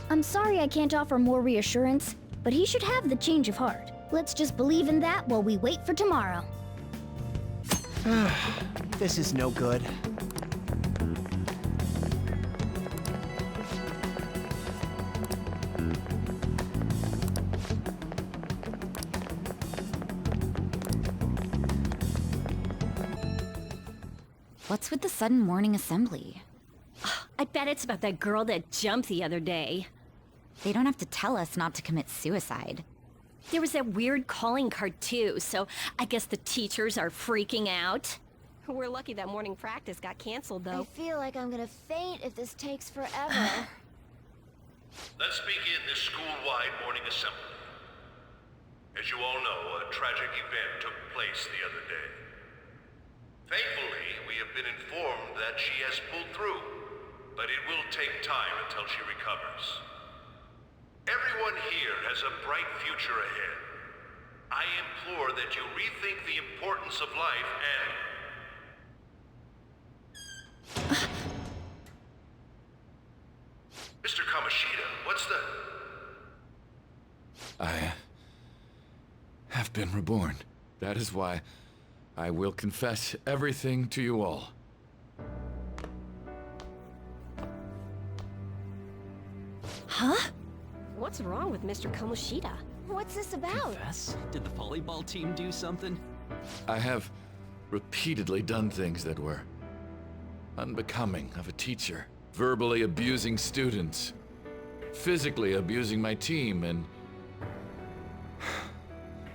I'm sorry I can't offer more reassurance, but he should have the change of heart. Let's just believe in that while we wait for tomorrow. This is no good. What's with the sudden morning assembly? I bet it's about that girl that jumped the other day. They don't have to tell us not to commit suicide. There was that weird calling card too, so I guess the teachers are freaking out. We're lucky that morning practice got canceled, though. I feel like I'm gonna faint if this takes forever. Let's begin this school-wide morning assembly. As you all know, a tragic event took place the other day. Thankfully, we have been informed that she has pulled through, but it will take time until she recovers. Everyone here has a bright future ahead. I implore that you rethink the importance of life and... Mr. Kamoshida, what's the... I have been reborn. That is why I will confess everything to you all. Huh? What's wrong with Mr. Kamoshida? What's this about? Confess? Did the volleyball team do something? I have repeatedly done things that were unbecoming of a teacher. Verbally abusing students, physically abusing my team, and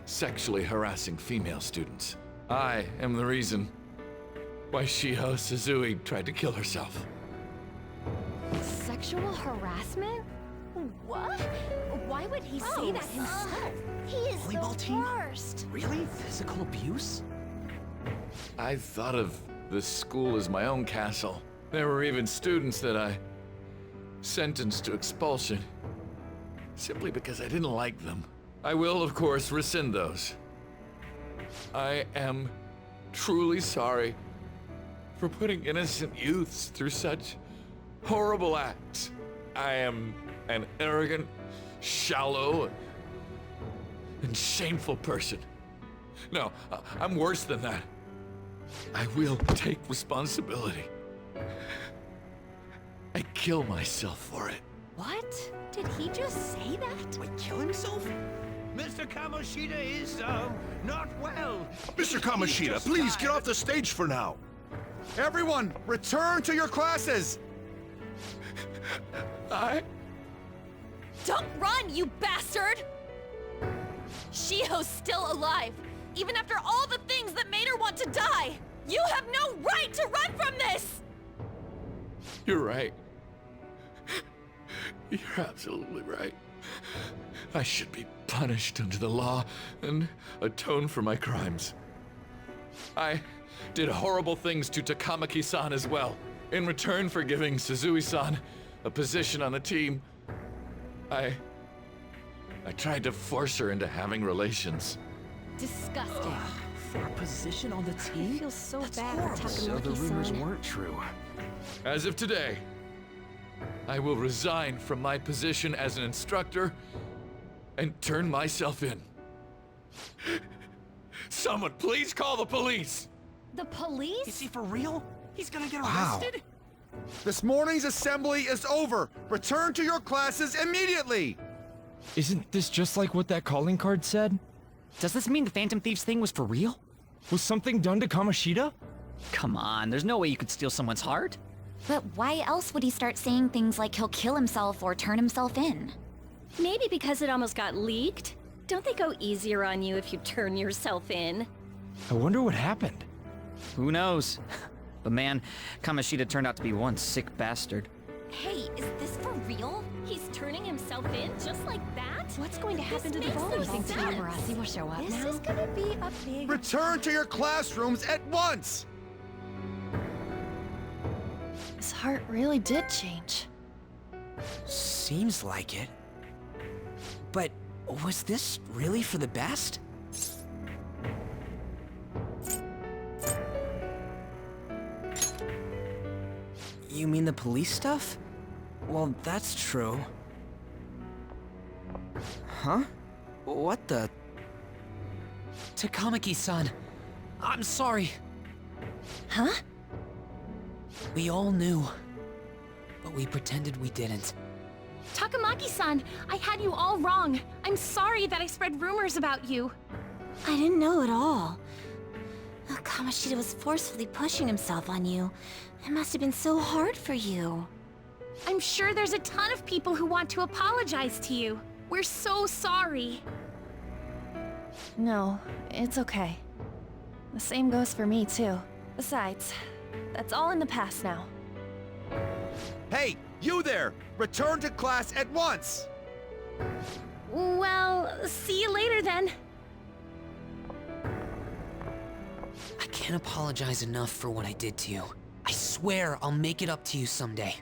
sexually harassing female students. I am the reason why Shiho Suzui tried to kill herself. Sexual harassment? What? Why would he say that himself? He is Volleyball the team? worst. Really? Physical abuse? I thought of this school as my own castle. There were even students that I sentenced to expulsion, simply because I didn't like them. I will, of course, rescind those. I am truly sorry for putting innocent youths through such horrible acts. I am an arrogant, shallow, and shameful person. No, I'm worse than that. I will take responsibility. I kill myself for it. What? Did he just say that? Wait, kill himself? Mr. Kamoshida is, not well. Mr. Kamoshida, please get off the stage for now. Everyone, return to your classes! Don't run, you bastard! Shiho's still alive, even after all the things that made her want to die! You have no right to run from this! You're right. You're absolutely right. I should be punished under the law and atone for my crimes. I did horrible things to Takamaki-san as well. In return for giving Suzui-san a position on the team, I tried to force her into having relations. Disgusting. For a position on the I team? feel so That's bad horrible. for So the rumors Takamaki-san. weren't true. As of today, I will resign from my position as an instructor and turn myself in. Someone please call the police! The police? Is he for real? He's gonna get Wow. arrested? This morning's assembly is over. Return to your classes immediately! Isn't this just like what that calling card said? Does this mean the Phantom Thieves thing was for real? Was something done to Kamoshida? Come on, there's no way you could steal someone's heart. But why else would he start saying things like he'll kill himself or turn himself in? Maybe because it almost got leaked? Don't they go easier on you if you turn yourself in? I wonder what happened. Who knows? But man, Kamoshida turned out to be one sick bastard. Hey, is this for real? He's turning himself in just like that? What's going to happen to the makes no volleyball sense. team? Paparazzi will show up This now. is gonna be a big... Return to your classrooms at once! His heart really did change. Seems like it. But was this really for the best? You mean the police stuff? Well, that's true. Huh? What the? Takamaki-san, I'm sorry. Huh? We all knew, but we pretended we didn't. Takamaki-san, I had you all wrong. I'm sorry that I spread rumors about you. I didn't know at all. Kamoshida was forcefully pushing himself on you. It must have been so hard for you. I'm sure there's a ton of people who want to apologize to you. We're so sorry. No, it's okay. The same goes for me, too. Besides, that's all in the past now. Hey, you there! Return to class at once! Well, see you later then. I can't apologize enough for what I did to you. I swear I'll make it up to you someday.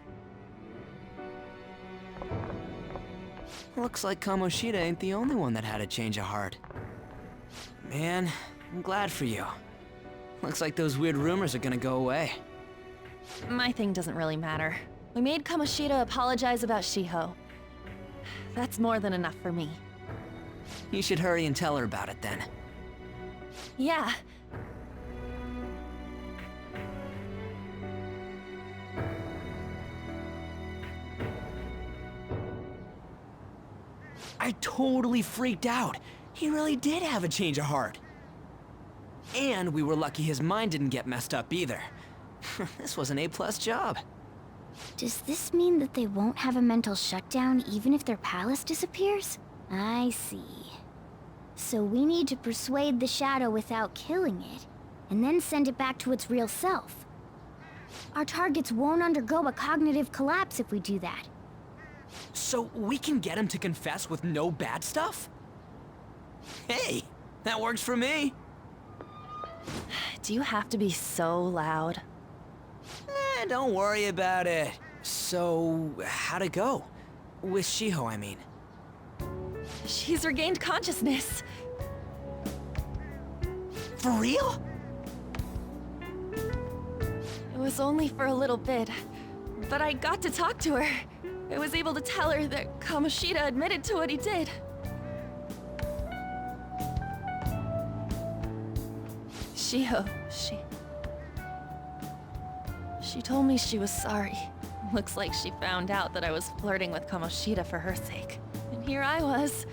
Looks like Kamoshida ain't the only one that had a change of heart. Man, I'm glad for you. Looks like those weird rumors are gonna go away. My thing doesn't really matter. We made Kamoshida apologize about Shiho. That's more than enough for me. You should hurry and tell her about it then. Yeah. I totally freaked out. He really did have a change of heart. And we were lucky his mind didn't get messed up either. This was an A+ job. Does this mean that they won't have a mental shutdown even if their palace disappears? I see. So we need to persuade the shadow without killing it, and then send it back to its real self. Our targets won't undergo a cognitive collapse if we do that. So we can get him to confess with no bad stuff? Hey, that works for me. Do you have to be so loud? Don't worry about it. So, how'd it go? With Shiho, I mean. She's regained consciousness. For real? It was only for a little bit, but I got to talk to her. I was able to tell her that Kamoshida admitted to what he did. Shiho, She told me she was sorry. Looks like she found out that I was flirting with Kamoshida for her sake. And here I was,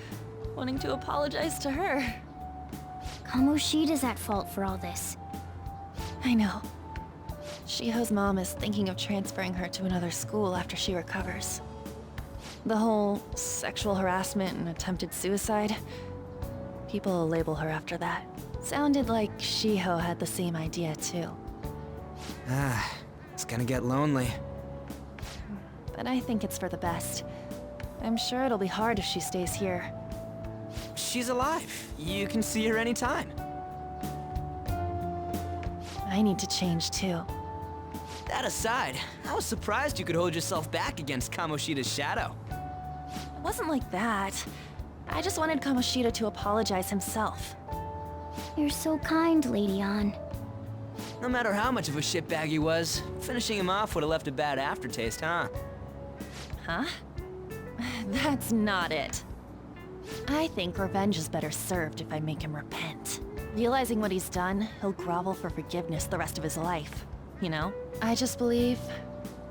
wanting to apologize to her. Kamoshida's at fault for all this. I know. Shiho's mom is thinking of transferring her to another school after she recovers. The whole sexual harassment and attempted suicide, people will label her after that. Sounded like Shiho had the same idea too. It's gonna get lonely. But I think it's for the best. I'm sure it'll be hard if she stays here. She's alive. You can see her anytime. I need to change too. That aside, I was surprised you could hold yourself back against Kamoshida's shadow. It wasn't like that. I just wanted Kamoshida to apologize himself. You're so kind, Lady Ann. No matter how much of a shitbag he was, finishing him off would have left a bad aftertaste, huh? Huh? That's not it. I think revenge is better served if I make him repent. Realizing what he's done, he'll grovel for forgiveness the rest of his life. You know? I just believe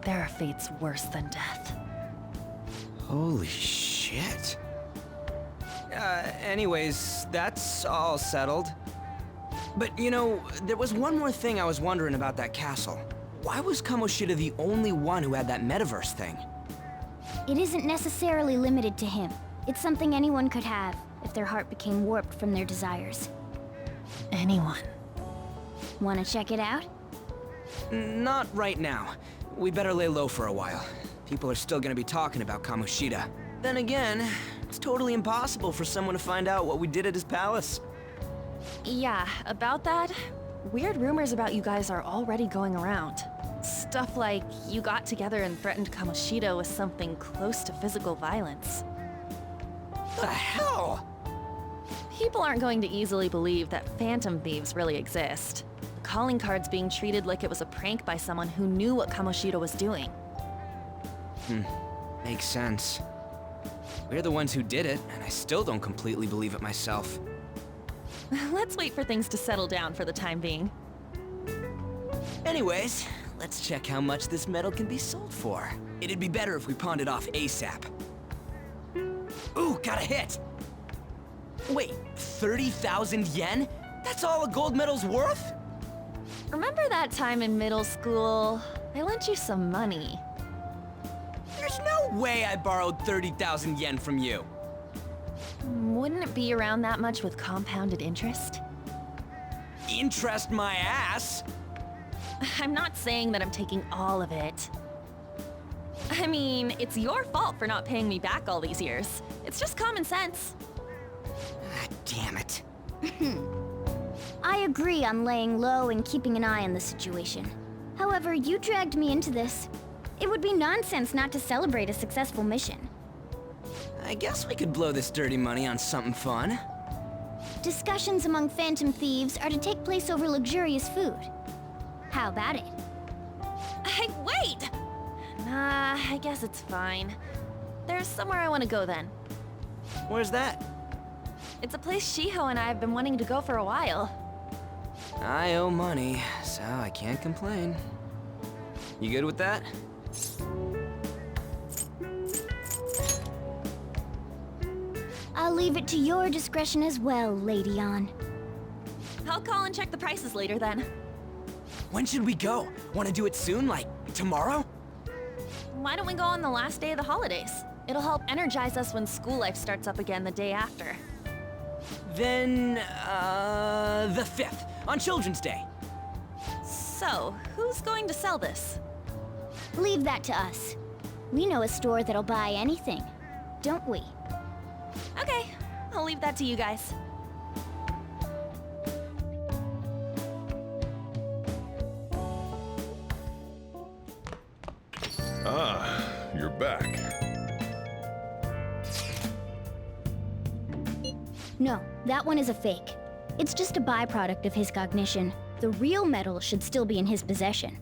there are fates worse than death. Holy shit. Anyways, that's all settled. But you know, there was one more thing I was wondering about that castle. Why was Kamoshida the only one who had that metaverse thing? It isn't necessarily limited to him. It's something anyone could have, if their heart became warped from their desires. Anyone. Wanna check it out? Not right now. We better lay low for a while. People are still gonna be talking about Kamoshida. Then again, it's totally impossible for someone to find out what we did at his palace. Yeah, about that, weird rumors about you guys are already going around. Stuff like you got together and threatened Kamoshida with something close to physical violence. The hell? People aren't going to easily believe that phantom thieves really exist. The calling card's being treated like it was a prank by someone who knew what Kamoshida was doing. Makes sense. We're the ones who did it, and I still don't completely believe it myself. Let's wait for things to settle down for the time being. Anyways, let's check how much this metal can be sold for. It'd be better if we pawned it off ASAP. Ooh, got a hit! Wait, 30,000 yen? That's all a gold medal's worth? Remember that time in middle school? I lent you some money. There's no way I borrowed 30,000 yen from you. Wouldn't it be around that much with compounded interest? Interest my ass? I'm not saying that I'm taking all of it. I mean, it's your fault for not paying me back all these years. It's just common sense. Ah, damn it. I agree on laying low and keeping an eye on the situation. However, you dragged me into this. It would be nonsense not to celebrate a successful mission. I guess we could blow this dirty money on something fun. Discussions among phantom thieves are to take place over luxurious food. How about it? Hey, wait! Nah, I guess it's fine. There's somewhere I want to go then. Where's that? It's a place Shiho and I have been wanting to go for a while. I owe money, so I can't complain. You good with that? I'll leave it to your discretion as well, Lady On. I'll call and check the prices later then. When should we go? Want to do it soon, like tomorrow? Why don't we go on the last day of the holidays? It'll help energize us when school life starts up again the day after. Then, the 5th, on Children's Day. So, who's going to sell this? Leave that to us. We know a store that'll buy anything, don't we? Okay, I'll leave that to you guys. Ah, you're back. No, that one is a fake. It's just a byproduct of his cognition. The real metal should still be in his possession.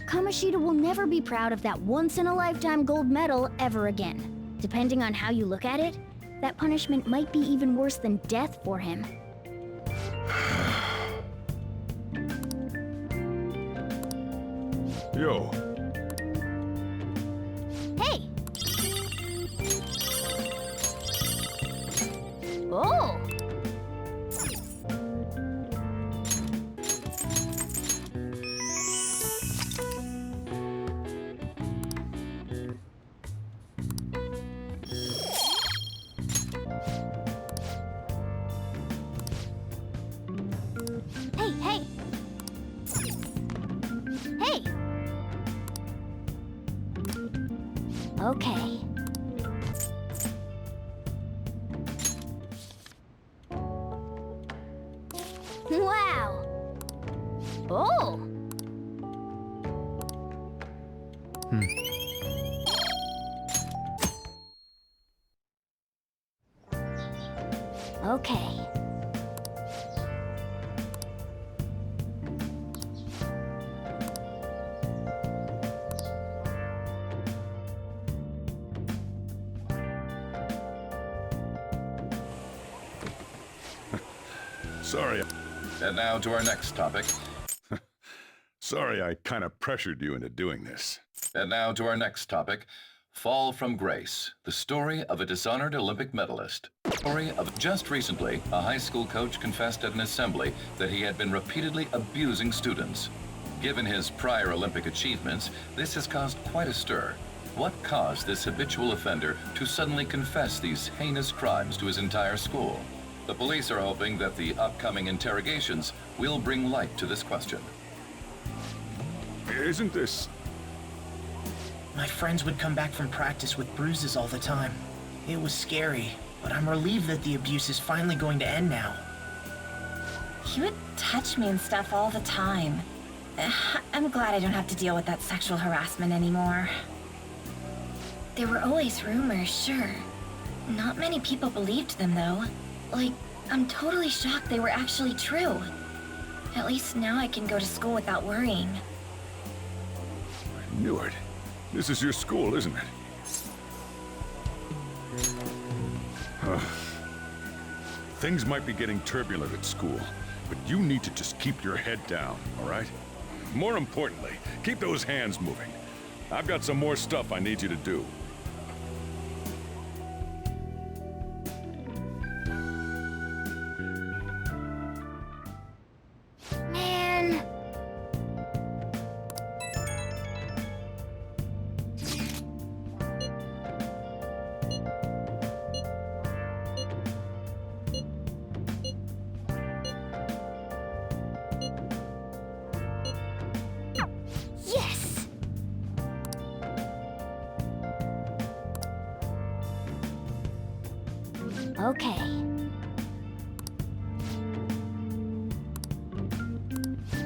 Kamoshida will never be proud of that once-in-a-lifetime gold medal ever again. Depending on how you look at it, that punishment might be even worse than death for him. Yo. Hey! Oh! Hey, hey! Hey! Okay. Wow! Oh! Okay. Sorry. And now to our next topic. Sorry I kind of pressured you into doing this. And now to our next topic. Fall from Grace, the story of a dishonored Olympic medalist. Story of just recently, a high school coach confessed at an assembly that he had been repeatedly abusing students. Given his prior Olympic achievements, this has caused quite a stir. What caused this habitual offender to suddenly confess these heinous crimes to his entire school? The police are hoping that the upcoming interrogations will bring light to this question. Isn't this... My friends would come back from practice with bruises all the time. It was scary, but I'm relieved that the abuse is finally going to end now. He would touch me and stuff all the time. I'm glad I don't have to deal with that sexual harassment anymore. There were always rumors, sure. Not many people believed them, though. Like, I'm totally shocked they were actually true. At least now I can go to school without worrying. I knew it. This is your school, isn't it? Things might be getting turbulent at school, but you need to just keep your head down, all right? More importantly, keep those hands moving. I've got some more stuff I need you to do. Man. Yes! Okay.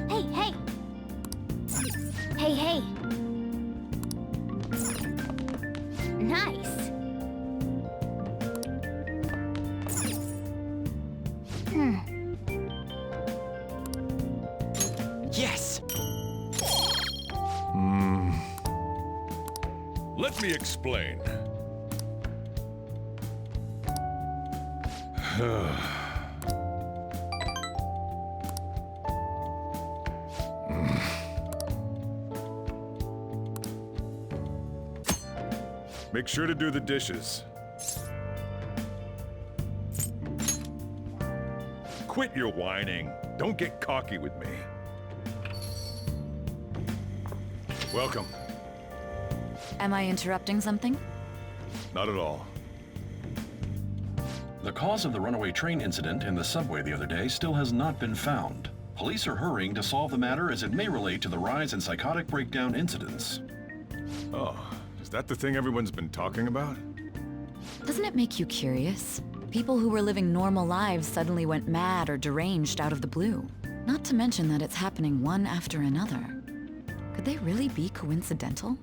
Hey, hey! Hey, hey! Nice! Yes! Let me explain. Make sure to do the dishes. Quit your whining. Don't get cocky with me. Welcome. Am I interrupting something? Not at all. The cause of the runaway train incident in the subway the other day still has not been found. Police are hurrying to solve the matter as it may relate to the rise in psychotic breakdown incidents. Oh, is that the thing everyone's been talking about? Doesn't it make you curious? People who were living normal lives suddenly went mad or deranged out of the blue. Not to mention that it's happening one after another. Could they really be coincidental?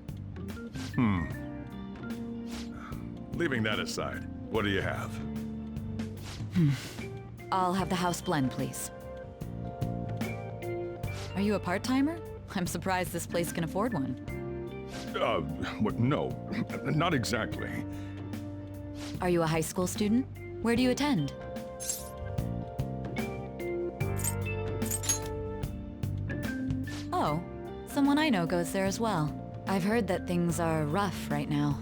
Leaving that aside, what do you have? I'll have the house blend, please. Are you a part-timer? I'm surprised this place can afford one. What, no, not exactly. Are you a high school student? Where do you attend? Oh, someone I know goes there as well. I've heard that things are rough right now.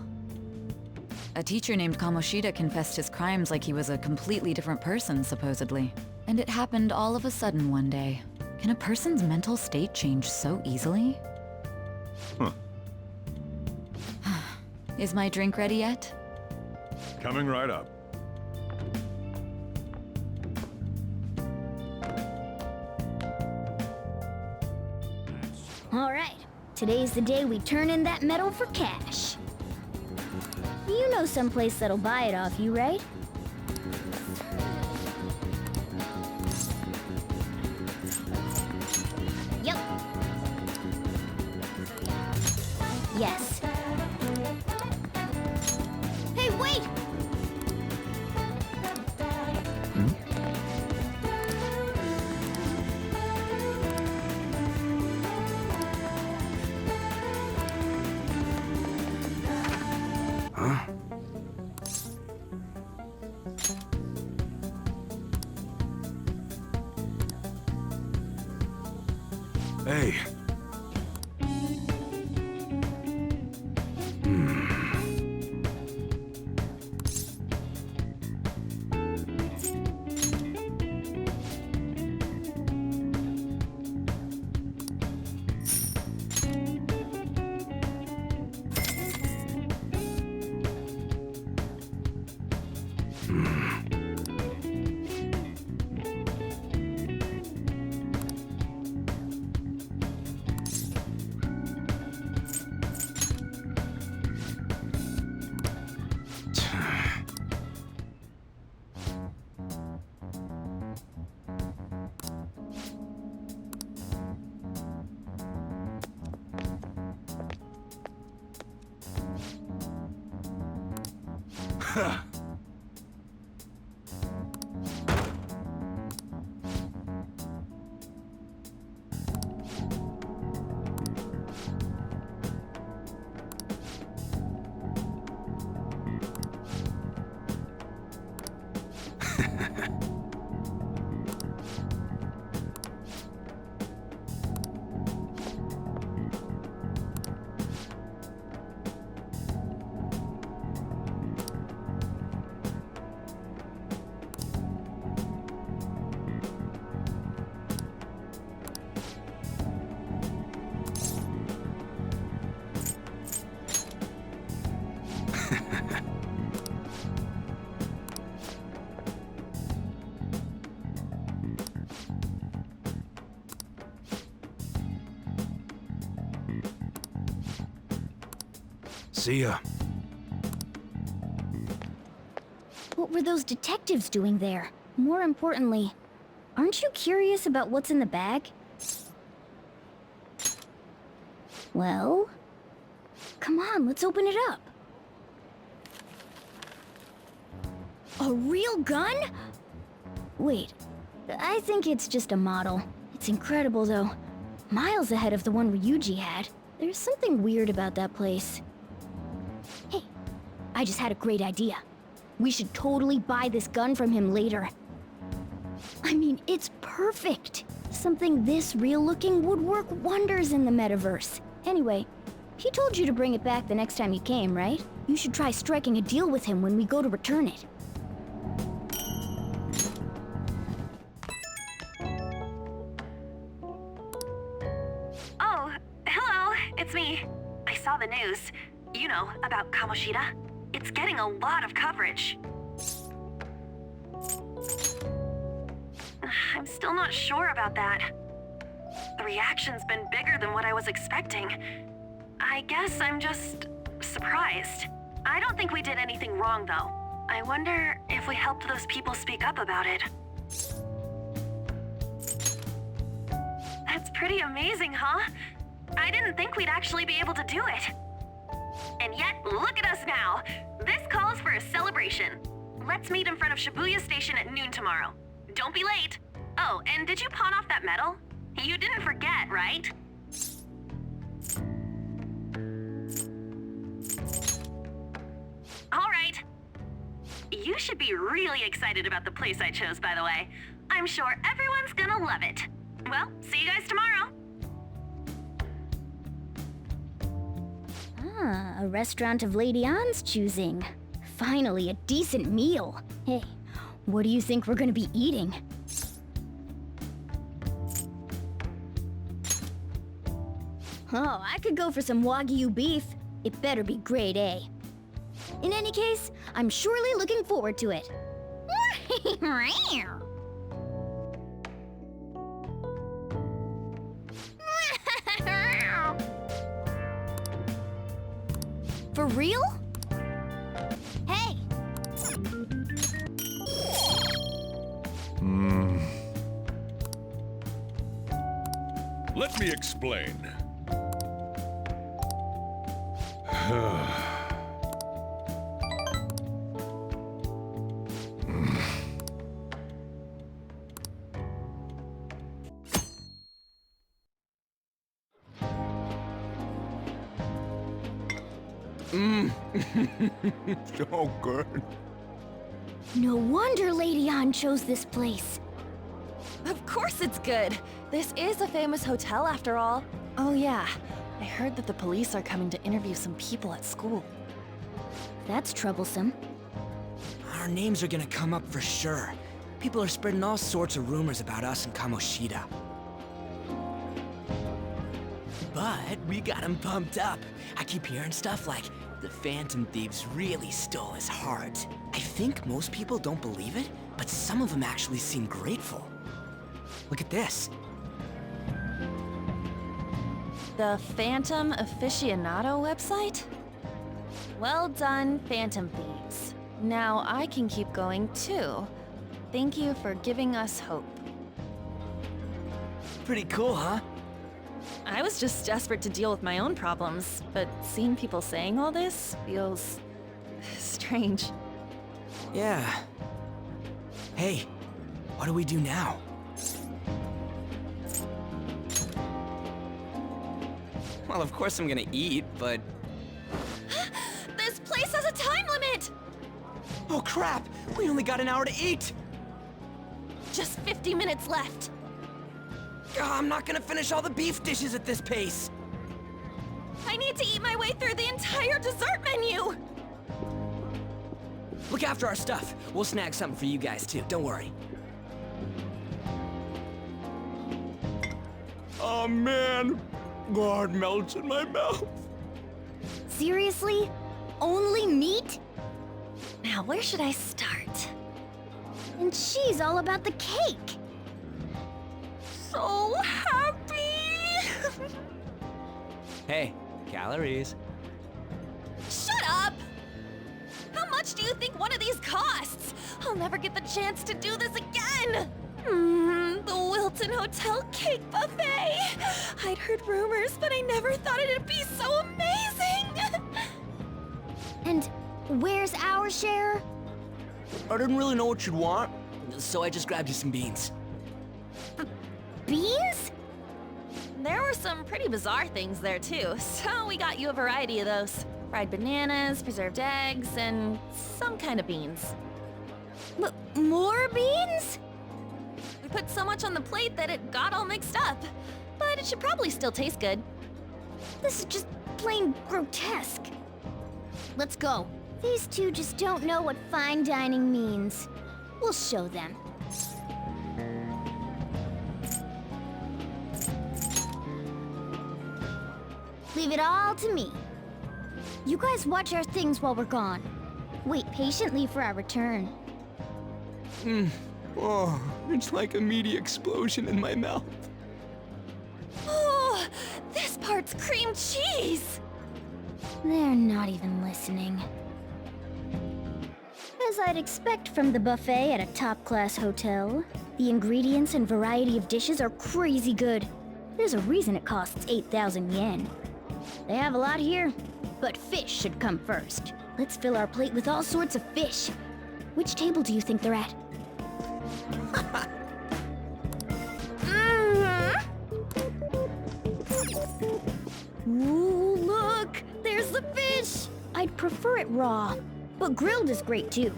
A teacher named Kamoshida confessed his crimes like he was a completely different person, supposedly. And it happened all of a sudden one day. Can a person's mental state change so easily? Huh. Is my drink ready yet? Coming right up. All right. Today's the day we turn in that metal for cash. You know someplace that'll buy it off you, right? Yep. Yes. Hey, wait! Hey. See ya. What were those detectives doing there? More importantly, aren't you curious about what's in the bag? Well, come on, let's open it up. A real gun? Wait, I think it's just a model. It's incredible though. Miles ahead of the one Ryuji had. There's something weird about that place. Hey, I just had a great idea. We should totally buy this gun from him later. I mean, it's perfect. Something this real-looking would work wonders in the metaverse. Anyway, he told you to bring it back the next time you came, right? You should try striking a deal with him when we go to return it. Oh, hello, it's me. I saw the news. You know, about Kamoshida. It's getting a lot of coverage. I'm still not sure about that. The reaction's been bigger than what I was expecting. I guess I'm just surprised. I don't think we did anything wrong, though. I wonder if we helped those people speak up about it. That's pretty amazing, huh? I didn't think we'd actually be able to do it. And yet, look at us now. This calls for a celebration. Let's meet in front of Shibuya Station at noon tomorrow. Don't be late. Oh, and did you pawn off that medal? You didn't forget, right? All right. You should be really excited about the place I chose, by the way. I'm sure everyone's gonna love it. Well, see you guys tomorrow. Ah, a restaurant of Lady Ann's choosing. Finally, a decent meal. Hey, what do you think we're gonna be eating? Oh, I could go for some Wagyu beef. It better be grade A. In any case, I'm surely looking forward to it. For real? Hey! Let me explain. So good. No wonder Lady Ann chose this place. Of course it's good. This is a famous hotel after all. Oh yeah, I heard that the police are coming to interview some people at school. That's troublesome. Our names are gonna come up for sure. People are spreading all sorts of rumors about us and Kamoshida. But we got him pumped up. I keep hearing stuff like, the Phantom Thieves really stole his heart. I think most people don't believe it, but some of them actually seem grateful. Look at this. The Phantom Aficionado website? Well done, Phantom Thieves. Now I can keep going too. Thank you for giving us hope. Pretty cool, huh? I was just desperate to deal with my own problems, but seeing people saying all this feels strange. Yeah. Hey, what do we do now? Well, of course I'm gonna eat, but... This place has a time limit! Oh crap! We only got an hour to eat! Just 50 minutes left. I'm not gonna finish all the beef dishes at this pace! I need to eat my way through the entire dessert menu! Look after our stuff. We'll snag something for you guys too, don't worry. Oh man, God melts in my mouth. Seriously? Only meat? Now, where should I start? And she's all about the cake. So happy! Hey, calories. Shut up! How much do you think one of these costs? I'll never get the chance to do this again! The Wilton Hotel Cake Buffet! I'd heard rumors, but I never thought it'd be so amazing! And where's our share? I didn't really know what you'd want, so I just grabbed you some beans. Beans? There were some pretty bizarre things there too, so we got you a variety of those. Fried bananas, preserved eggs, and some kind of beans. More beans? We put so much on the plate that it got all mixed up, but it should probably still taste good. This is just plain grotesque. Let's go. These two just don't know what fine dining means. We'll show them. Leave it all to me. You guys watch our things while we're gone. Wait patiently for our return. Oh, it's like a meaty explosion in my mouth. Oh, this part's cream cheese! They're not even listening. As I'd expect from the buffet at a top-class hotel, the ingredients and variety of dishes are crazy good. There's a reason it costs 8,000 yen. They have a lot here, but fish should come first. Let's fill our plate with all sorts of fish. Which table do you think they're at? Ooh, look! There's the fish! I'd prefer it raw, but grilled is great too.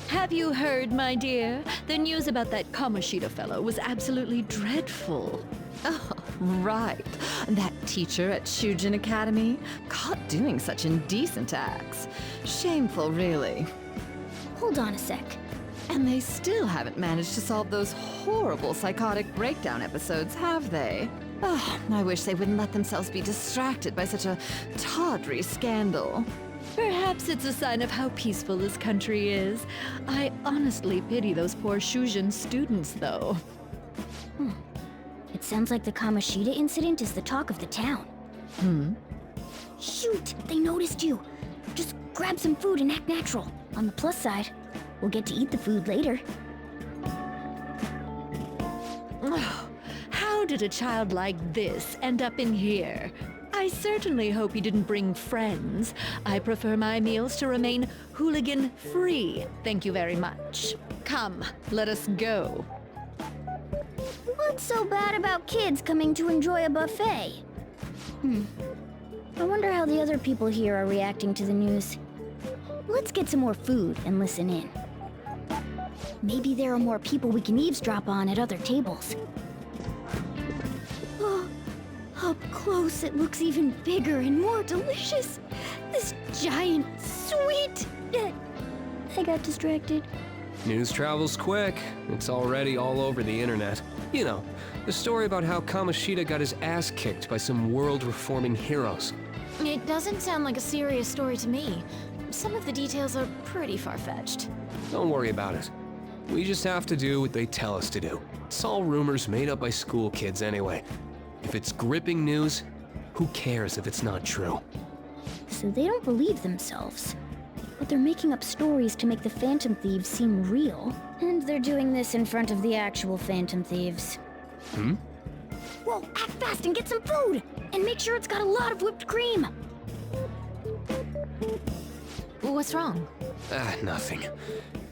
Have you heard, my dear? The news about that Kamoshida fellow was absolutely dreadful. Oh, right. That teacher at Shujin Academy, caught doing such indecent acts. Shameful, really. Hold on a sec. And they still haven't managed to solve those horrible psychotic breakdown episodes, have they? Oh, I wish they wouldn't let themselves be distracted by such a tawdry scandal. Perhaps it's a sign of how peaceful this country is. I honestly pity those poor Shujin students, though. It sounds like the Kamoshida incident is the talk of the town. Shoot! They noticed you! Just grab some food and act natural. On the plus side, we'll get to eat the food later. How did a child like this end up in here? I certainly hope he didn't bring friends. I prefer my meals to remain hooligan-free. Thank you very much. Come, let us go. What's so bad about kids coming to enjoy a buffet? I wonder how the other people here are reacting to the news. Let's get some more food and listen in. Maybe there are more people we can eavesdrop on at other tables. Oh, up close it looks even bigger and more delicious. This giant sweet... I got distracted. News travels quick. It's already all over the internet. You know, the story about how Kamoshida got his ass kicked by some world-reforming heroes. It doesn't sound like a serious story to me. Some of the details are pretty far-fetched. Don't worry about it. We just have to do what they tell us to do. It's all rumors made up by school kids anyway. If it's gripping news, who cares if it's not true? So they don't believe themselves. But they're making up stories to make the Phantom Thieves seem real. And they're doing this in front of the actual Phantom Thieves. Whoa, act fast and get some food! And make sure it's got a lot of whipped cream! What's wrong? Nothing.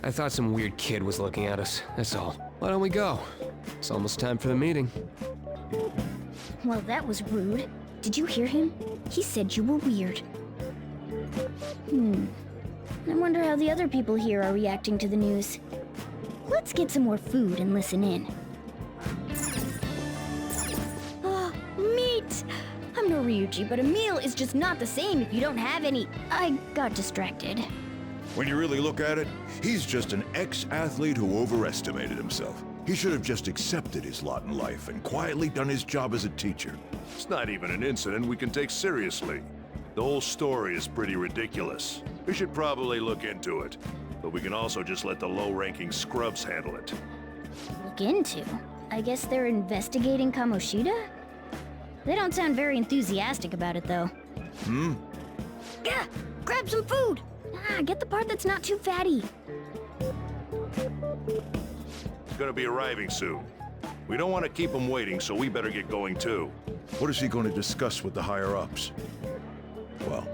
I thought some weird kid was looking at us, that's all. Why don't we go? It's almost time for the meeting. Well, that was rude. Did you hear him? He said you were weird. I wonder how the other people here are reacting to the news. Let's get some more food and listen in. Ah, meat! I'm no Ryuji, but a meal is just not the same if you don't have any. I got distracted. When you really look at it, he's just an ex-athlete who overestimated himself. He should have just accepted his lot in life and quietly done his job as a teacher. It's not even an incident we can take seriously. The whole story is pretty ridiculous. We should probably look into it, but we can also just let the low-ranking scrubs handle it. Look into? I guess they're investigating Kamoshida? They don't sound very enthusiastic about it, though. Yeah, grab some food! Get the part that's not too fatty. He's gonna be arriving soon. We don't want to keep him waiting, so we better get going too. What is he going to discuss with the higher-ups? Well,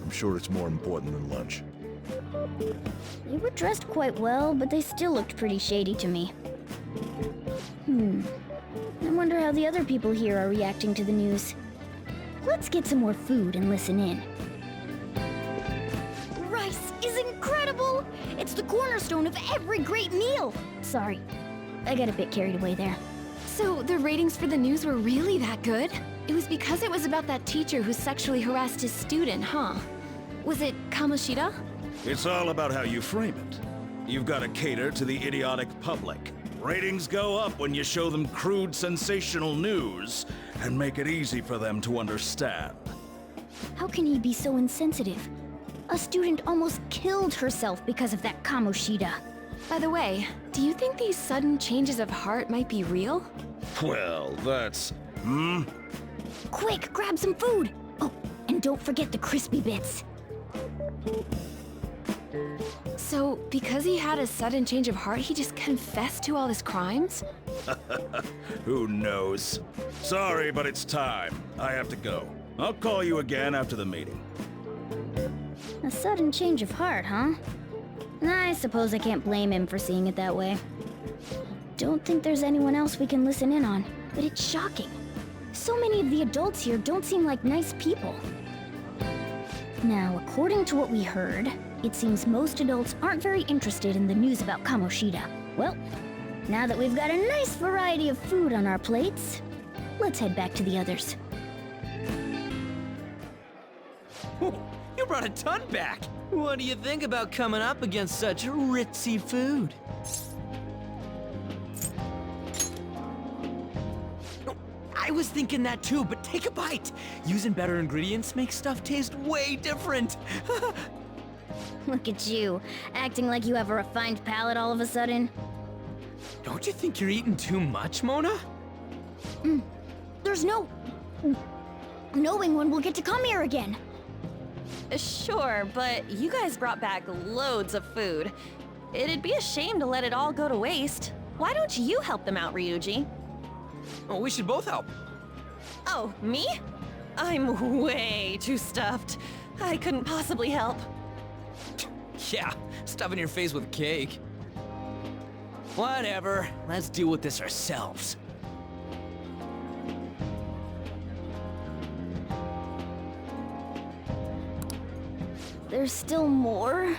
I'm sure it's more important than lunch. They were dressed quite well, but they still looked pretty shady to me. I wonder how the other people here are reacting to the news. Let's get some more food and listen in. Rice is incredible! It's the cornerstone of every great meal! Sorry, I got a bit carried away there. So the ratings for the news were really that good? It was because it was about that teacher who sexually harassed his student, huh? Was it Kamoshida? It's all about how you frame it. You've got to cater to the idiotic public. Ratings go up when you show them crude, sensational news and make it easy for them to understand. How can he be so insensitive? A student almost killed herself because of that Kamoshida. By the way, do you think these sudden changes of heart might be real? Well, that's... Quick, grab some food! Oh, and don't forget the crispy bits. So, because he had a sudden change of heart, he just confessed to all his crimes? Who knows? Sorry, but it's time. I have to go. I'll call you again after the meeting. A sudden change of heart, huh? I suppose I can't blame him for seeing it that way. Don't think there's anyone else we can listen in on, but it's shocking. So many of the adults here don't seem like nice people. Now, according to what we heard, it seems most adults aren't very interested in the news about Kamoshida. Well, now that we've got a nice variety of food on our plates, let's head back to the others. You brought a ton back! What do you think about coming up against such ritzy food? I was thinking that too, but take a bite! Using better ingredients makes stuff taste way different! Look at you, acting like you have a refined palate all of a sudden. Don't you think you're eating too much, Mona? There's no knowing when we'll get to come here again. Sure, but you guys brought back loads of food. It'd be a shame to let it all go to waste. Why don't you help them out, Ryuji? Oh, we should both help. Oh, me? I'm way too stuffed. I couldn't possibly help. Yeah, stuffing your face with cake. Whatever, let's deal with this ourselves. There's still more?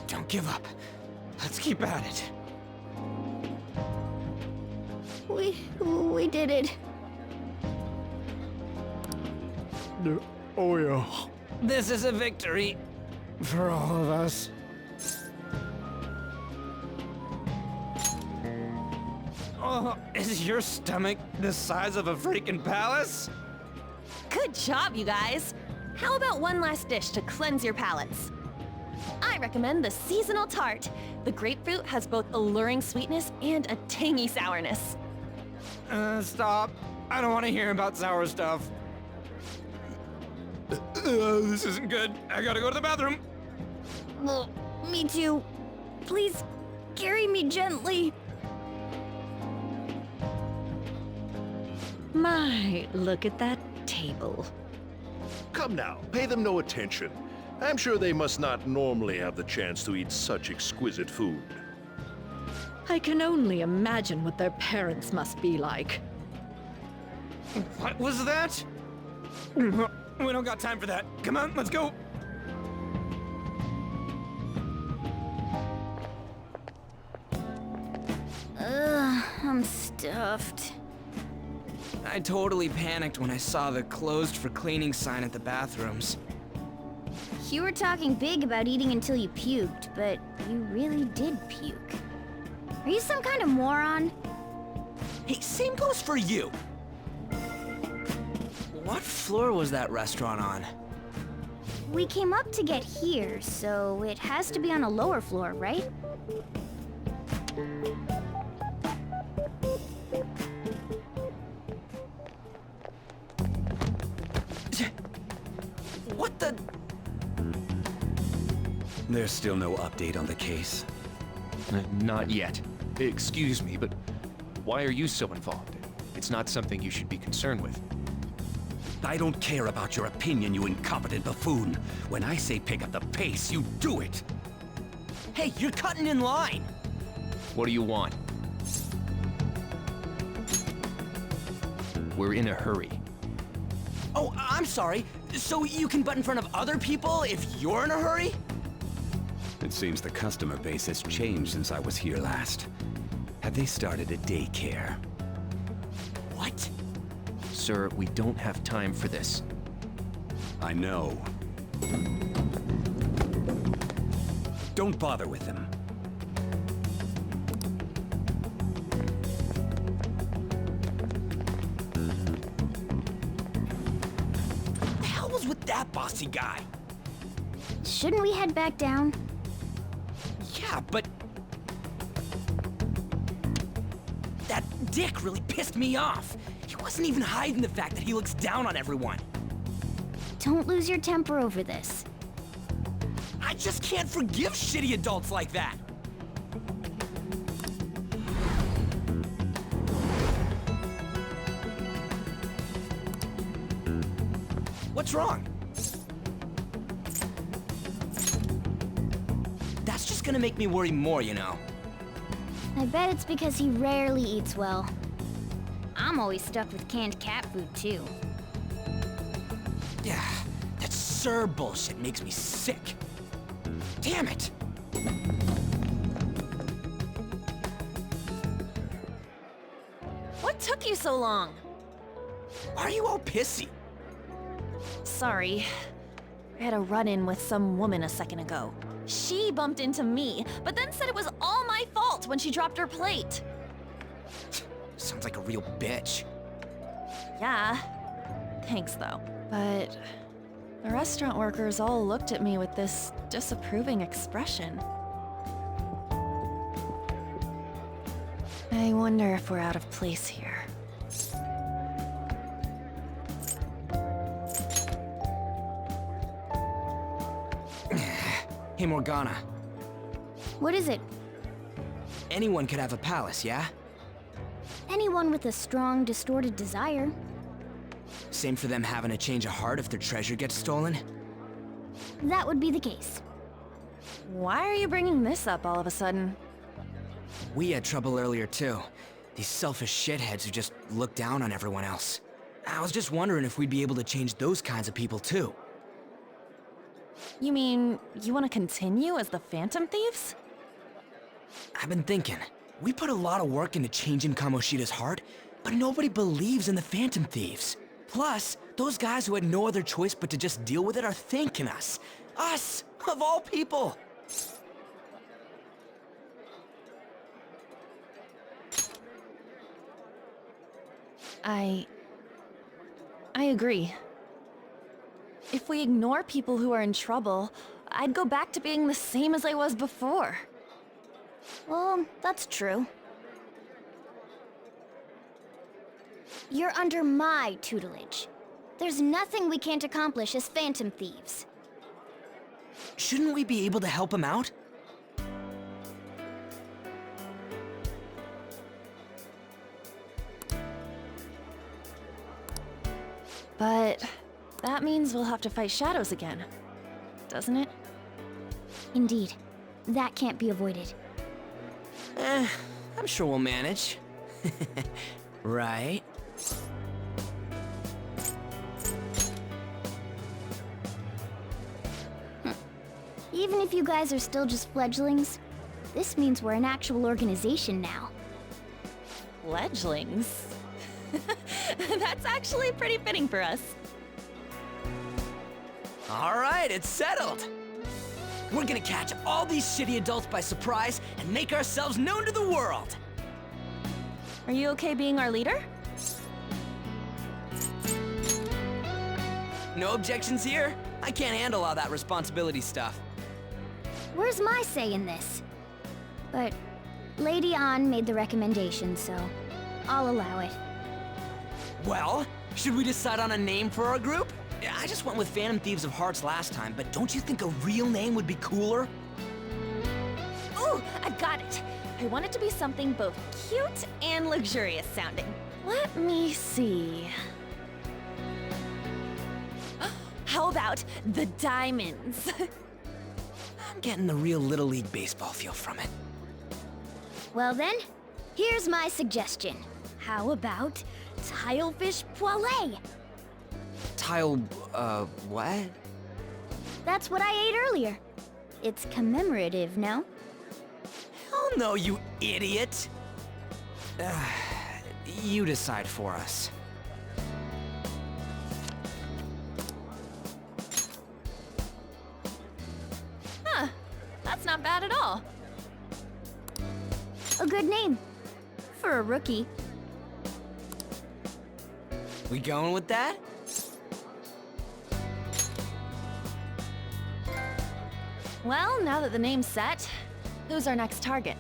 Don't give up. Let's keep at it. We did it. Oh yeah. This is a victory for all of us. Oh, is your stomach the size of a freaking palace? Good job, you guys. How about one last dish to cleanse your palates? I recommend the seasonal tart. The grapefruit has both alluring sweetness and a tangy sourness. Stop. I don't want to hear about sour stuff. This isn't good. I gotta go to the bathroom. Well, me too. Please, carry me gently. My, look at that table. Come now, pay them no attention. I'm sure they must not normally have the chance to eat such exquisite food. I can only imagine what their parents must be like. What was that? We don't got time for that. Come on, let's go. Ugh, I'm stuffed. I totally panicked when I saw the closed for cleaning sign at the bathrooms. You were talking big about eating until you puked, but you really did puke. Are you some kind of moron? Hey, same goes for you. What floor was that restaurant on? We came up to get here, so it has to be on a lower floor, right? What the? There's still no update on the case. Not yet. Excuse me, but why are you so involved? It's not something you should be concerned with. I don't care about your opinion, you incompetent buffoon. When I say pick up the pace, you do it. Hey, you're cutting in line. What do you want? We're in a hurry. Oh, I'm sorry. So you can butt in front of other people if you're in a hurry? It seems the customer base has changed since I was here last. Have they started a daycare? What? Sir, we don't have time for this. I know. Don't bother with them. What the hell was with that bossy guy? Shouldn't we head back down? Yeah, but... that dick really pissed me off. He wasn't even hiding the fact that he looks down on everyone. Don't lose your temper over this. I just can't forgive shitty adults like that. What's wrong? That's just gonna make me worry more, you know. I bet it's because he rarely eats well. I'm always stuffed with canned cat food, too. Yeah, that sir bullshit makes me sick. Damn it! What took you so long? Why are you all pissy? Sorry. I had a run-in with some woman a second ago. She bumped into me, but then said it was all my fault when she dropped her plate. Sounds like a real bitch. Yeah. Thanks, though. But the restaurant workers all looked at me with this disapproving expression. I wonder if we're out of place here. Hey, Morgana. What is it? Anyone could have a palace, yeah? Anyone with a strong, distorted desire. Same for them having a change of heart if their treasure gets stolen? That would be the case. Why are you bringing this up all of a sudden? We had trouble earlier, too. These selfish shitheads who just look down on everyone else. I was just wondering if we'd be able to change those kinds of people, too. You mean, you want to continue as the Phantom Thieves? I've been thinking. We put a lot of work into changing Kamoshida's heart, but nobody believes in the Phantom Thieves. Plus, those guys who had no other choice but to just deal with it are thanking us. Us, of all people! I agree. If we ignore people who are in trouble, I'd go back to being the same as I was before. Well, that's true. You're under my tutelage. There's nothing we can't accomplish as Phantom Thieves. Shouldn't we be able to help him out? But that means we'll have to fight shadows again. doesn't it? Indeed. That can't be avoided. I'm sure we'll manage. Right? Even if you guys are still just fledglings, this means we're an actual organization now. Fledglings? That's actually pretty fitting for us. All right, it's settled. We're gonna catch all these shitty adults by surprise and make ourselves known to the world. Are you okay being our leader? No objections here. I can't handle all that responsibility stuff. Where's my say in this? But Lady An made the recommendation, so I'll allow it. Well, should we decide on a name for our group? I just went with Phantom Thieves of Hearts last time, but don't you think a real name would be cooler? Ooh, I've got it. I want it to be something both cute and luxurious sounding. Let me see. How about the Diamonds? I'm getting the real Little League Baseball feel from it. Well then, here's my suggestion. How about Tilefish Poêlée? What? That's what I ate earlier. It's commemorative, no? Hell no, you idiot! You decide for us. Huh, that's not bad at all. A good name. For a rookie. We going with that? Well, now that the name's set, who's our next target?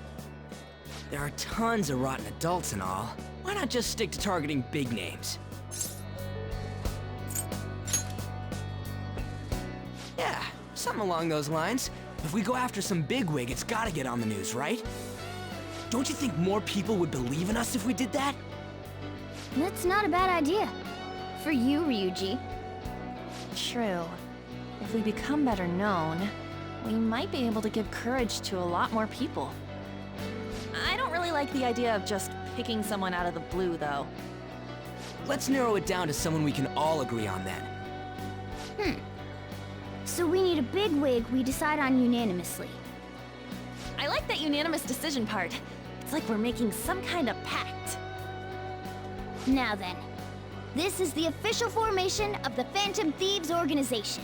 There are tons of rotten adults and all. Why not just stick to targeting big names? Yeah, something along those lines. If we go after some bigwig, it's gotta get on the news, right? Don't you think more people would believe in us if we did that? That's not a bad idea. For you, Ryuji. True. If we become better known, we might be able to give courage to a lot more people. I don't really like the idea of just picking someone out of the blue, though. Let's narrow it down to someone we can all agree on then. So we need a bigwig we decide on unanimously. I like that unanimous decision part. It's like we're making some kind of pact. Now then, this is the official formation of the Phantom Thieves organization.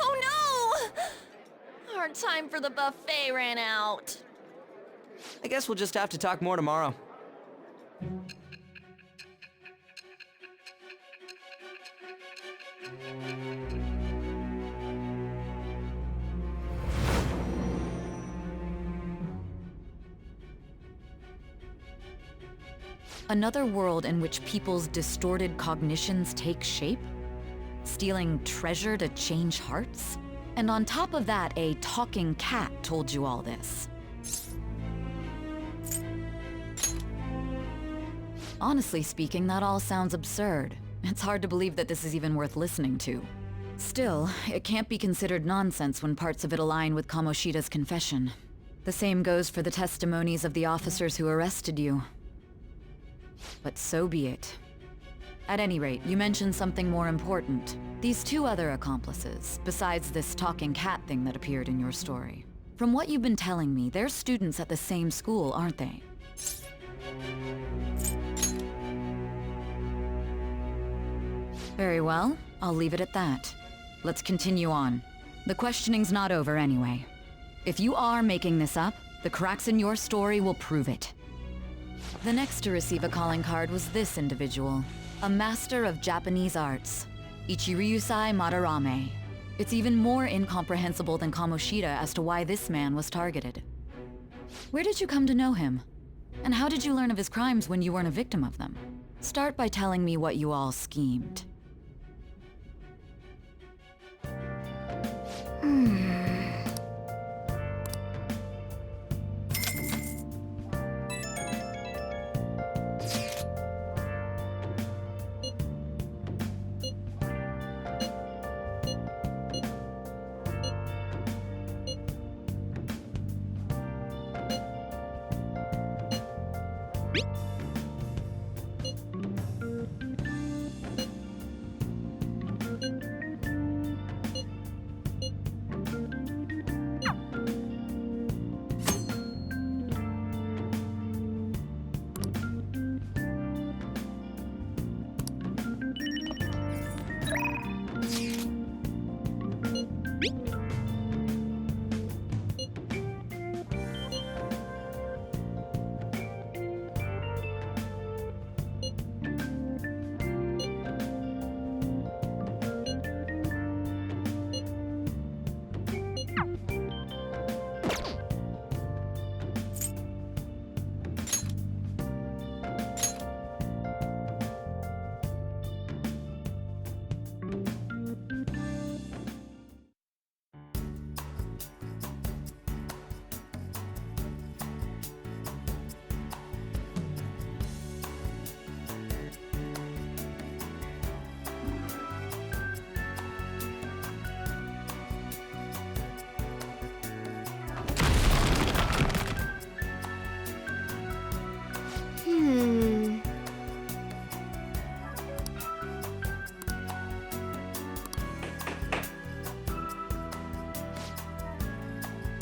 Oh no! Our time for the buffet ran out. I guess we'll just have to talk more tomorrow. Another world in which people's distorted cognitions take shape? Stealing treasure to change hearts? And on top of that, a talking cat told you all this. Honestly speaking, that all sounds absurd. It's hard to believe that this is even worth listening to. Still, it can't be considered nonsense when parts of it align with Kamoshida's confession. The same goes for the testimonies of the officers who arrested you. But so be it. At any rate, you mentioned something more important. These two other accomplices, besides this talking cat thing that appeared in your story. From what you've been telling me, they're students at the same school, aren't they? Very well, I'll leave it at that. Let's continue on. The questioning's not over anyway. If you are making this up, the cracks in your story will prove it. The next to receive a calling card was this individual, a master of Japanese arts, Ichiryusai Madarame. It's even more incomprehensible than Kamoshida as to why this man was targeted. Where did you come to know him? And how did you learn of his crimes when you weren't a victim of them? Start by telling me what you all schemed.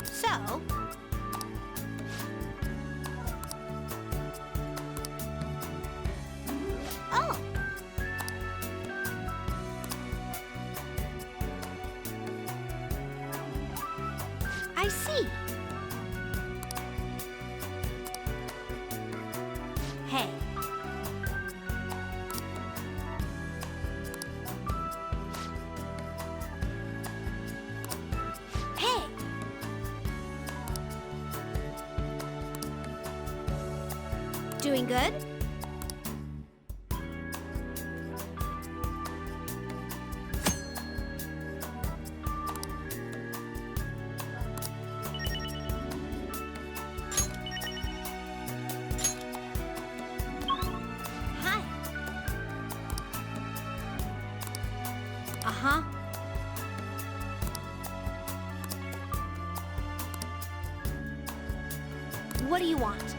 So, oh, I see. Hey. Hey. Doing good? Hi. Uh-huh. What do you want?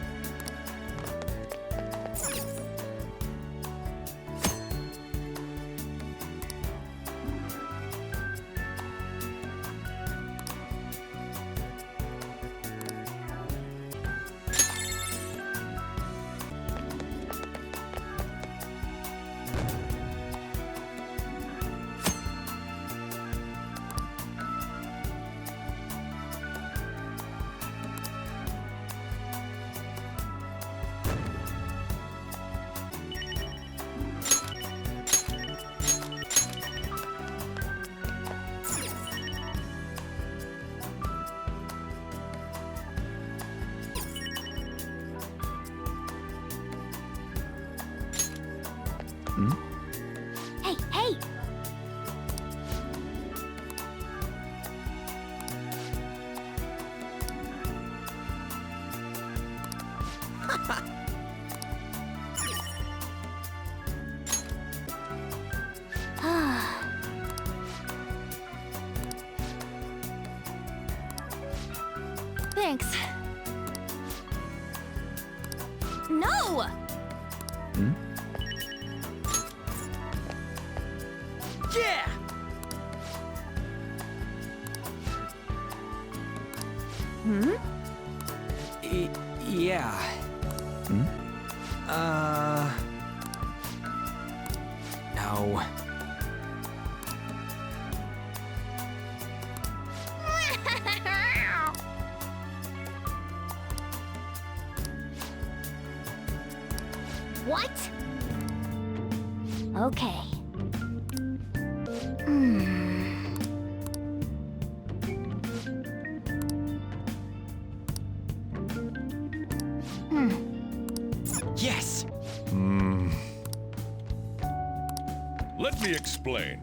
Hey, hey! Thanks. No! Yeah! Yeah. No. What? Okay. Yes! Let me explain.